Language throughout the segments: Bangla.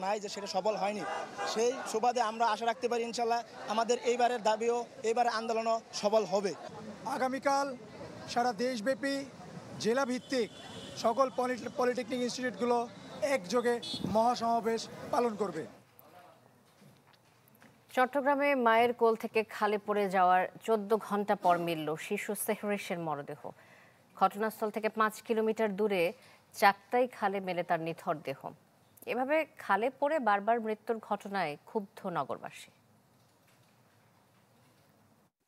নাই যে সেটা সফল হয়নি। সেই সুবাদে আমরা আশা রাখতে পারি ইনশাল্লাহ আমাদের এইবারের দাবিও এইবারের আন্দোলনও সফল হবে। আগামীকাল সারা দেশব্যাপী জেলাভিত্তিক সকল পলিটেকনিক ইনস্টিটিউটগুলো একযোগে মহাসমাবেশ পালন করবে। চট্টগ্রামে মায়ের কোল থেকে খালে পড়ে যাওয়ার 14 ঘন্টা পর মিলল শিশু সেহরিসের মরদেহ। ঘটনাস্থল থেকে 5 কিলোমিটার দূরে চাকতাই খালে মেলে তার নিথর দেহ। এভাবে খালে পড়ে বারবার মৃত্যুর ঘটনায় ক্ষুব্ধ নগরবাসী।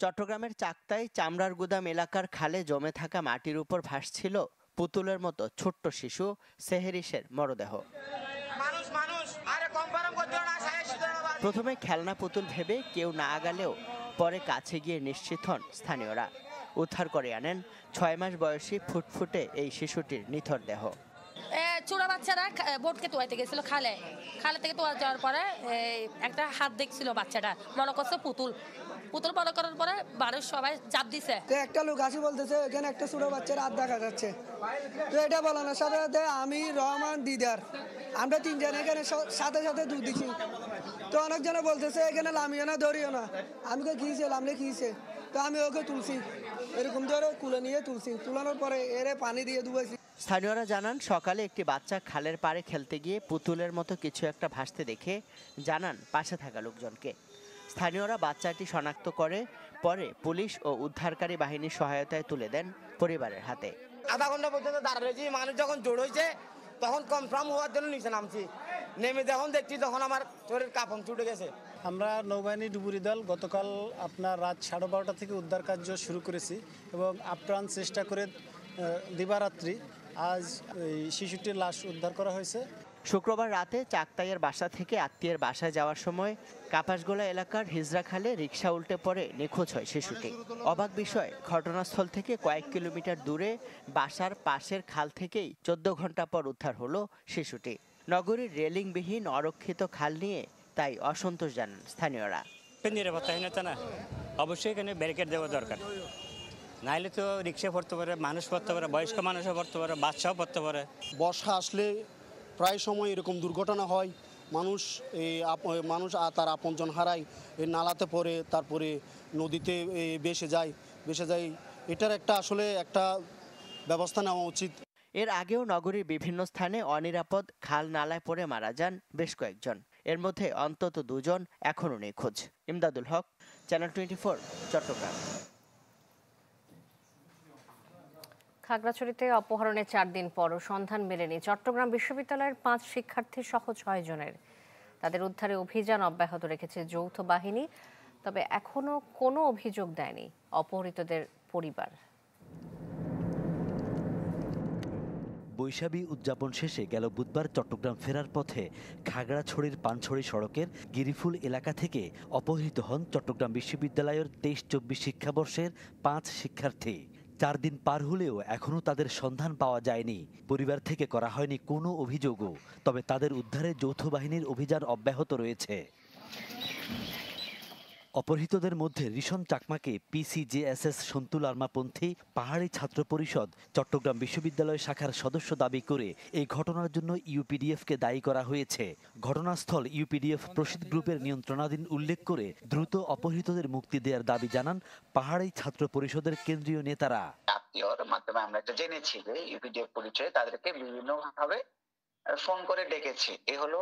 চট্টগ্রামের চাকতাই চামড়ার গুদাম এলাকার খালে জমে থাকা মাটির উপর ভাসছিল পুতুলের মতো ছোট্ট শিশু সেহরিসের মরদেহ। প্রথমে খেলনা পুতুল ভেবে কেউ না আগালেও পরে কাছে গিয়ে নিশ্চিত হন স্থানীয়রা। উদ্ধার করে আনেন 6 মাস বয়সী ফুটফুটে এই শিশুটির নিথর দেহ। ছোট বাচ্চারা বোটকে তোয়াইতে গেছিল খালে থেকে তোয়া যাওয়ার পরে একটা হাত দেখছিল বাচ্চাটা, মনে করছে পুতুল মনে করার পরে বাড়ির সবাই চাপ দিছে। একটা লোক আসি বলতেছে এখানে একটা ছোট বাচ্চার হাত দেখা যাচ্ছে। তো এটা বলানোর সাথে সাথে আমি, রহমান, দিদার আমরা তিনজন এখানে সাথে সাথে দুধ দিচ্ছি। তো অনেকজনে বলতেছে এখানে লামিও না, ধরিও না। আমি তো কিছে লামলে কিছে, তো আমি ওকে তুলছি, এরকম ধরে কুলে নিয়ে তুলছি। তুলানোর পরে এরে পানি দিয়ে ডুবাইছি। স্থানীয়রা জানান সকালে একটি বাচ্চা খালের পাড়ে খেলতে গিয়ে পুতুলের মতো কিছু একটা ভাসতে দেখে জানান পাশে থাকা লোকজনকে। স্থানীয়রা বাচ্চাটি শনাক্ত করে পরে পুলিশ ও উদ্ধারকারী বাহিনীর সহায়তায় তুলে দেন পরিবারের হাতে। আধা ঘন্টা পর্যন্ত দাঁড়িয়েছি, মানুষ যখন জোর হয়েছে তখন কনফার্ম হওয়ার জন্য নিচে নামছি। নেমে যখন দেখছি তখন আমার শরীর কাঁপন ছুটে গেছে। আমরা নৌবাহিনী ডুবুরি দল গতকাল আপনার রাত 12:30 থেকে উদ্ধার কার্য শুরু করেছি এবং আপ্রাণ চেষ্টা করে দিবারাত্রি আজ এই শিশুটির লাশ উদ্ধার করা হয়েছে। শুক্রবার রাতে চাকতাইয়ের বাসা থেকে আত্মীয়ের বাসায় যাওয়ার সময় কাপাসগোলা এলাকার হিজরা খালে রিকশা উল্টে পড়ে নিখোঁজ হয় শিশুটি। অবাক বিষয়, ঘটনাস্থল থেকে কয়েক কিলোমিটার দূরে বাসার পাশের খাল থেকেই 14 ঘন্টা পর উদ্ধার হলো শিশুটি। নগরীর রেলিংবিহীন অরক্ষিত খাল নিয়ে তাই অসন্তোষ জানান স্থানীয়রা। নিরাপত্তাহীনতা না, অবশ্যই এখানে ব্যারিকেড দেওয়া দরকার, নাইলে তো রিক্সা পড়তে পারে, মানুষ পড়তে পারে, বয়স্ক মানুষও পড়তে পারে, বাচ্চাও পড়তে পারে। বর্ষা আসলে প্রায় সময় এরকম দুর্ঘটনা হয়। মানুষ তার আপনজন হারায়, এই নালাতে পড়ে, তারপরে নদীতে ভেসে যায়। এটার আসলে একটা ব্যবস্থা নেওয়া উচিত। এর আগেও নগরীর বিভিন্ন স্থানে অনিরাপদ খাল নালায় পড়ে মারা যান বেশ কয়েকজন। এর মধ্যে অন্তত 2 জন এখনও নিখোঁজ। ইমদাদুল হক, চ্যানেল 24, চট্টগ্রাম। খাগড়াছড়িতে অপহরণের 4 দিন পরও সন্ধান মেলেনি চট্টগ্রাম বিশ্ববিদ্যালয়ের 5 শিক্ষার্থী সহ 6 জনের। তাদের উদ্ধারে অভিযান অব্যাহত রেখেছে যৌথ বাহিনী, তবে এখনো কোনো অভিযোগ দেয়নি অপহৃতদের পরিবার। বৈশাখী উদযাপন শেষে গেল বুধবার চট্টগ্রাম ফেরার পথে খাগড়াছড়ির পানছড়ি সড়কের গিরিফুল এলাকা থেকে অপহৃত হন চট্টগ্রাম বিশ্ববিদ্যালয়ের 23-24 শিক্ষাবর্ষের 5 শিক্ষার্থী। 4 দিন পার হলেও এখনও তাদের সন্ধান পাওয়া যায়নি। পরিবার থেকে করা হয়নি কোনো অভিযোগও, তবে তাদের উদ্ধারে যৌথ বাহিনীর অভিযান অব্যাহত রয়েছে। অপহৃতদের মধ্যে রিশন চাকমাকে PCJSS সন্তুল আর্মাপন্থী পাহাড়ি ছাত্র পরিষদ চট্টগ্রাম বিশ্ববিদ্যালয় শাখার সদস্য দাবি করে এই ঘটনার জন্য ইউপিডিএফকে দায়ী করা হয়েছে। ঘটনাস্থল ইউপিডিএফ প্রসিদ্ধ গ্রুপের নিয়ন্ত্রণাধীন উল্লেখ করে দ্রুত অপহৃতদের মুক্তি দেওয়ার দাবি জানান পাহাড়ি ছাত্র পরিষদের কেন্দ্রীয় নেতারা। আত্মীয়র মাধ্যমে আমরা এটা জেনেছি যে ইউপিডিএফ পরিচয়ে তাদেরকে বিভিন্নভাবে ফোন করে ডেকেছে। এ হলো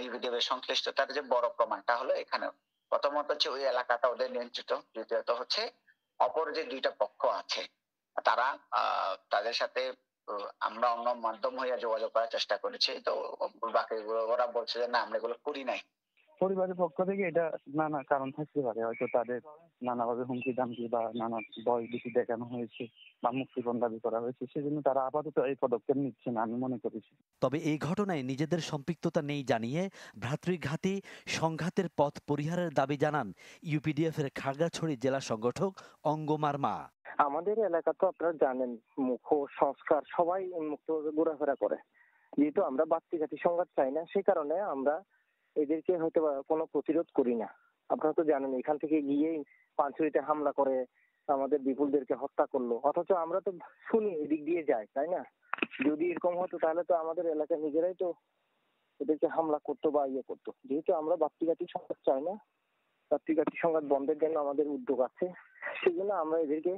ইউপিডিএফ এর সংশ্লিষ্টতার যে বড় প্রমাণটা হলো এখানে। প্রথমত হচ্ছে ওই এলাকাটা ওদের নিয়ন্ত্রিত, দ্বিতীয়ত হচ্ছে অপর যে 2টা পক্ষ আছে তারা তাদের সাথে আমরা অন্য মাধ্যম হইয়া যোগাযোগ করার চেষ্টা করেছি। তো বাকি ওরা বলছে যে না, আমরা এগুলো করি নাই। পরিবারের পক্ষ থেকে এটা নানা কারণ থাকতে পারে, হয়তো তাদের নানাভাবে হুমকি দামকি বা নানা ভয় ভীতি দেখানো হয়েছে বা মুক্তিপণ দাবি করা হয়েছে, সেজন্য তারা আপাতত এই পদক্ষেপ নিচ্ছে না আমি মনে করেছি। তবে এই ঘটনায় নিজেদের সম্পৃক্ততা নেই জানিয়ে ভ্রাতৃঘাতী সংঘাতের পথ পরিহারের দাবি জানান ইউপিডিএফ এর খাগড়াছড়ি জেলা সংগঠক অঙ্গমার মা। আমাদের এলাকা তো আপনারা জানেন, মুখ সংস্কার সবাই উন্মুক্তভাবে ঘোরাফেরা করে। যেহেতু আমরা বাড়তি সংঘাত চাই না, সেই কারণে আমরা এদেরকে হয়তো কোনো প্রতিরোধ করি না। আপনারা তো জানেন এখান থেকে গিয়েই পানছড়িতে হামলা করে আমাদের বিপুলদেরকে হত্যা করলো, অথচ আমরা তো শুনি এদিক দিয়ে যায়, তাই না? যদি এরকম হতো তাহলে তো আমাদের এলাকা নিজেরাই তো এদেরকে হামলা করতো বা ইয়ে করতো। যেহেতু আমরা বাপ্তিঘাতী সংঘাত চাই না, বাপ্তিঘাতী সংঘাত বন্ধের জন্য আমাদের উদ্যোগ আছে, সেই জন্য আমরা এদেরকে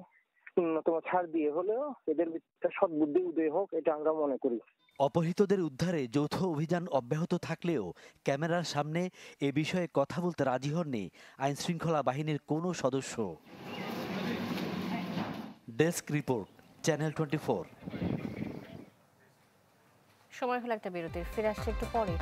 ন্যূনতম ছাড় দিয়ে হলেও এদের ভিতরে সদ্বুদ্ধি উদয় হোক, এটা আমরা মনে করি। অপহৃতদের উদ্ধারে যৌথ অভিযান অব্যাহত থাকলেও ক্যামেরার সামনে এ বিষয়ে কথা বলতে রাজি হননি আইনশৃঙ্খলা বাহিনীর কোনো সদস্য। Desk report, channel 24। সময় হলো একটা বিরতির, ফিরে আসছে একটু পরে।